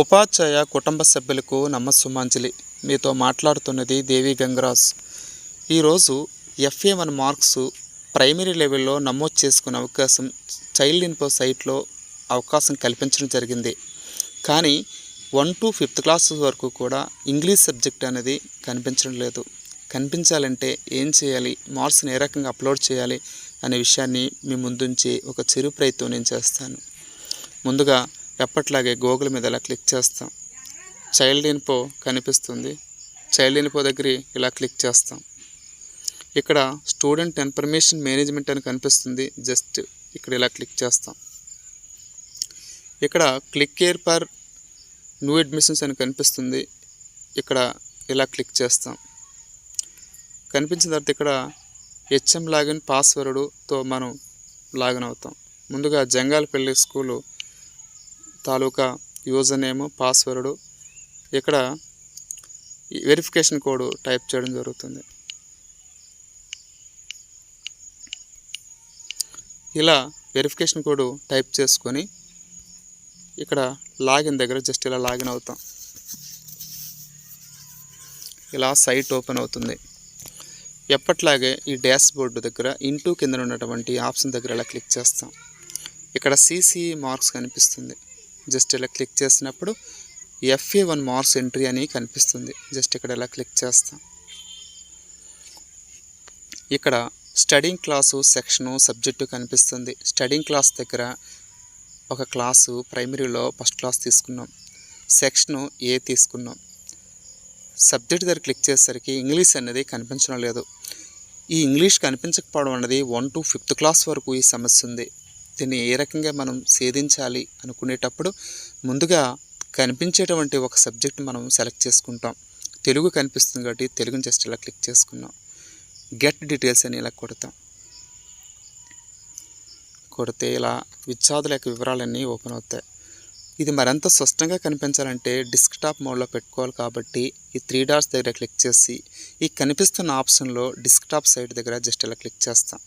ఉపాధ్యాయ కుటుంబ సభ్యులకు నమస్సుమాంజలి. మీతో మాట్లాడుతున్నది దేవి గంగరాజ్. ఈరోజు FA1 మార్క్స్ ప్రైమరీ లెవెల్లో నమోదు చేసుకునే అవకాశం చైల్డ్ ఇన్ఫో సైట్లో అవకాశం కల్పించడం జరిగింది. కానీ 1 to 5th క్లాస్ వరకు కూడా ఇంగ్లీష్ సబ్జెక్ట్ అనేది కనిపించడం లేదు. కనిపించాలంటే ఏం చేయాలి, మార్క్స్ని ఏ రకంగా అప్లోడ్ చేయాలి అనే విషయాన్ని మీ ముందుంచి ఒక చిరు ప్రయత్నం నేను చేస్తాను. ముందుగా ఎప్పట్లాగే గూగుల్ మీద ఇలా క్లిక్ చేస్తాం. చైల్డ్ ఇన్ఫో కనిపిస్తుంది. చైల్డ్ ఇన్ఫో దగ్గర ఇలా క్లిక్ చేస్తాం. ఇక్కడ స్టూడెంట్ ఇన్ఫర్మేషన్ మేనేజ్మెంట్ అని కనిపిస్తుంది. జస్ట్ ఇక్కడ ఇలా క్లిక్ చేస్తాం. ఇక్కడ click here for new admissions అని కనిపిస్తుంది. ఇక్కడ ఇలా క్లిక్ చేస్తాం. కనిపించిన తర్వాత ఇక్కడ HM లాగిన్ పాస్వర్డ్తో మనం లాగిన్ అవుతాం. ముందుగా జంగాలపల్లి స్కూలు తాలూకా యూజర్ నేమ్, పాస్వర్డ్, ఇక్కడ వెరిఫికేషన్ కోడ్ టైప్ చేయడం జరుగుతుంది. ఇలా వెరిఫికేషన్ కోడ్ టైప్ చేసుకొని ఇక్కడ లాగిన్ దగ్గర జస్ట్ ఇలా లాగిన్ అవుతాం. ఇలా సైట్ ఓపెన్ అవుతుంది. ఎప్పట్లాగే ఈ డాష్ బోర్డు దగ్గర ఇంటూ కింద ఉన్నటువంటి ఆప్షన్ దగ్గర ఇలా క్లిక్ చేస్తాం. ఇక్కడ CCE మార్క్స్ కనిపిస్తుంది. జస్ట్ ఇలా క్లిక్ చేసినప్పుడు FA1 మార్క్స్ ఎంట్రీ అని కనిపిస్తుంది. జస్ట్ ఇక్కడ ఇలా క్లిక్ చేస్తాం. ఇక్కడ స్టడీయింగ్ క్లాసు సెక్షను సబ్జెక్టు కనిపిస్తుంది. స్టడీయింగ్ క్లాస్ దగ్గర ఒక క్లాసు ప్రైమరీలో ఫస్ట్ క్లాస్ తీసుకున్నాం. సెక్షను A తీసుకున్నాం. సబ్జెక్ట్ దగ్గర క్లిక్ చేసేసరికి ఇంగ్లీష్ అనేది కనిపించడం లేదు. ఈ ఇంగ్లీష్ కనిపించకపోవడం అనేది 1 to 5th క్లాస్ వరకు ఈ సమస్య ఉంది. దీన్ని ఏ రకంగా మనం ఛేదించాలి అనుకునేటప్పుడు ముందుగా కనిపించేటువంటి ఒక సబ్జెక్ట్ మనం సెలెక్ట్ చేసుకుంటాం. తెలుగు కనిపిస్తుంది కాబట్టి తెలుగుని జస్ట్ ఇలా క్లిక్ చేసుకున్నాం. గెట్ డీటెయిల్స్ అని ఇలా కొడితే ఇలా విద్యార్థుల యొక్క వివరాలన్నీ ఓపెన్ అవుతాయి. ఇది మరింత స్పష్టంగా కనిపించాలంటే డెస్క్టాప్ మోడ్లో పెట్టుకోవాలి కాబట్టి ఈ 3 డాట్స్ దగ్గర క్లిక్ చేసి ఈ కనిపిస్తున్న ఆప్షన్లో డెస్క్టాప్ సైట్ దగ్గర జస్ట్ ఇలా క్లిక్ చేస్తాం.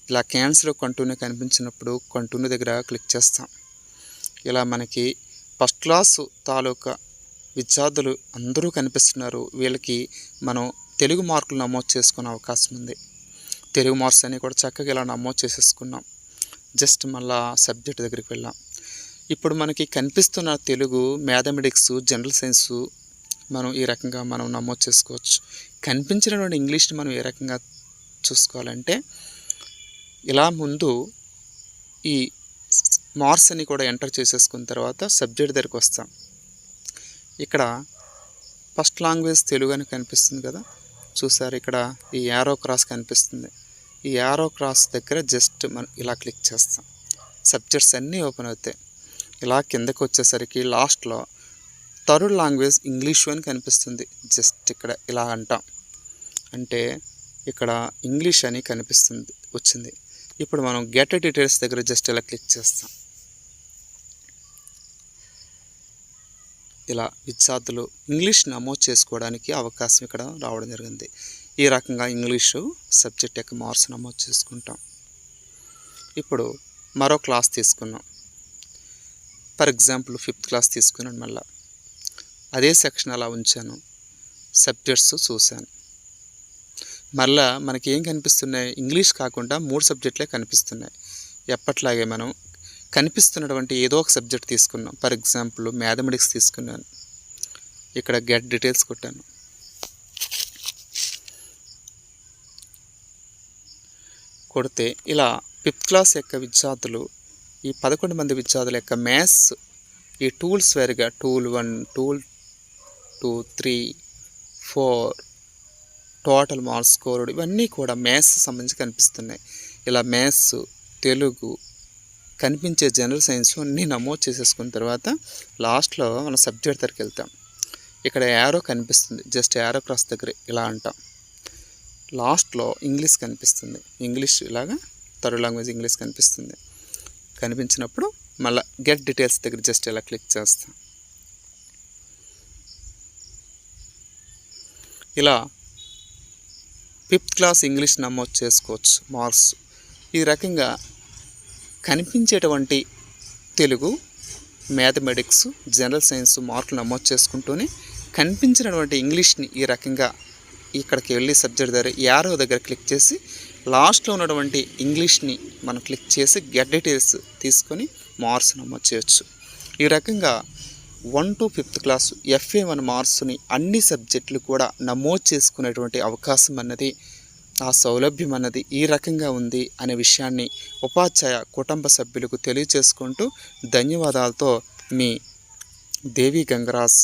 ఇలా క్యాన్సిల్ కంటిన్యూ కనిపించినప్పుడు కంటిన్యూ దగ్గర క్లిక్ చేస్తాం. ఇలా మనకి ఫస్ట్ క్లాసు తాలూకా విద్యార్థులు అందరూ కనిపిస్తున్నారు. వీళ్ళకి మనం తెలుగు మార్కులు నమోదు చేసుకునే అవకాశం ఉంది. తెలుగు మార్క్స్ అన్నీ కూడా చక్కగా ఇలా నమోదు చేసేసుకున్నాం. జస్ట్ మళ్ళా సబ్జెక్ట్ దగ్గరికి వెళ్ళాం. ఇప్పుడు మనకి కనిపిస్తున్న తెలుగు, మ్యాథమెటిక్స్, జనరల్ సైన్సు మనం ఈ రకంగా మనం నమోదు చేసుకోవచ్చు. కనిపించినటువంటి ఇంగ్లీష్ని మనం ఏ రకంగా చూసుకోవాలంటే ఇలా ముందు ఈ మార్క్స్ అని కూడా ఎంటర్ చేసేసుకున్న తర్వాత సబ్జెక్ట్ దగ్గరికి వస్తాం. ఇక్కడ ఫస్ట్ లాంగ్వేజ్ తెలుగు అని కనిపిస్తుంది కదా, చూసారు. ఇక్కడ ఈ యారో క్రాస్ కనిపిస్తుంది. ఈ యారో క్రాస్ దగ్గర జస్ట్ మనం ఇలా క్లిక్ చేస్తాం. సబ్జెక్ట్స్ అన్నీ ఓపెన్ అవుతాయి. ఇలా కిందకు వచ్చేసరికి లాస్ట్లో థర్డ్ లాంగ్వేజ్ ఇంగ్లీష్ అని కనిపిస్తుంది. జస్ట్ ఇక్కడ ఇలా అంటాం. అంటే ఇక్కడ ఇంగ్లీష్ అని కనిపిస్తుంది వచ్చింది. ఇప్పుడు మనం గెట్ డీటెయిల్స్ దగ్గర జస్ట్ ఇలా క్లిక్ చేస్తాం. ఇలా విద్యార్థులు ఇంగ్లీష్ నమోదు చేసుకోవడానికి అవకాశం ఇక్కడ రావడం జరిగింది. ఈ రకంగా ఇంగ్లీషు సబ్జెక్ట్ యొక్క మార్క్స్ నమోదు చేసుకుంటాం. ఇప్పుడు మరో క్లాస్ తీసుకున్నాం. ఫర్ ఎగ్జాంపుల్ 5th క్లాస్ తీసుకున్నాను. మళ్ళీ అదే సెక్షన్ అలా ఉంచాను. సబ్జెక్ట్స్ చూశాను. మళ్ళా మనకి ఏం కనిపిస్తున్నాయి, ఇంగ్లీష్ కాకుండా 3 సబ్జెక్టులే కనిపిస్తున్నాయి. ఎప్పట్లాగే మనం కనిపిస్తున్నటువంటి ఏదో ఒక సబ్జెక్ట్ తీసుకున్నాం. ఫర్ ఎగ్జాంపుల్ మ్యాథమెటిక్స్ తీసుకున్నాను. ఇక్కడ గెట్ డీటెయిల్స్ కొట్టాను. కొడితే ఇలా 5th క్లాస్ యొక్క విద్యార్థులు ఈ 11 మంది విద్యార్థుల యొక్క మ్యాథ్స్ ఈ టూల్స్ వేరుగా tool 1, tool 2, 3, 4 total marks scored ఇవన్నీ కూడా మ్యాథ్స్ సంబంధించి కనిపిస్తున్నాయి. ఇలా మ్యాథ్స్, తెలుగు, కనిపించే జనరల్ సైన్స్ అన్నీ నమోదు చేసేసుకున్న తర్వాత లాస్ట్లో మనం సబ్జెక్ట్ దగ్గరికి వెళ్తాం. ఇక్కడ యారో కనిపిస్తుంది. జస్ట్ యారో క్రాస్ దగ్గర ఇలా అంటాం. లాస్ట్లో ఇంగ్లీష్ కనిపిస్తుంది. ఇంగ్లీష్ ఇలాగా థర్డ్ లాంగ్వేజ్ ఇంగ్లీష్ కనిపిస్తుంది. కనిపించినప్పుడు మళ్ళీ గెట్ డీటెయిల్స్ దగ్గర జస్ట్ ఇలా క్లిక్ చేస్తాం. ఇలా 5th క్లాస్ ఇంగ్లీష్ నమోదు చేసుకోవచ్చు మార్క్స్. ఈ రకంగా కనిపించేటువంటి తెలుగు, మ్యాథమెటిక్స్, జనరల్ సైన్స్ మార్కులు నమోదు చేసుకుంటూనే కనిపించినటువంటి ఇంగ్లీష్ని ఈ రకంగా ఇక్కడికి వెళ్ళి సబ్జెక్ట్ దగ్గర యారో దగ్గర క్లిక్ చేసి లాస్ట్లో ఉన్నటువంటి ఇంగ్లీష్ని మనం క్లిక్ చేసి గెట్ డీటెయిల్స్ తీసుకొని మార్క్స్ నమోదు చేయొచ్చు. ఈ రకంగా 1 to 5th క్లాసు FA1 మార్క్స్ని అన్ని సబ్జెక్టులు కూడా నమోదు చేసుకునేటువంటి అవకాశం అన్నది, ఆ సౌలభ్యం అన్నది ఈ రకంగా ఉంది అనే విషయాన్ని ఉపాధ్యాయ కుటుంబ సభ్యులకు తెలియచేసుకుంటూ ధన్యవాదాలతో మీ దేవి గంగరాజ్.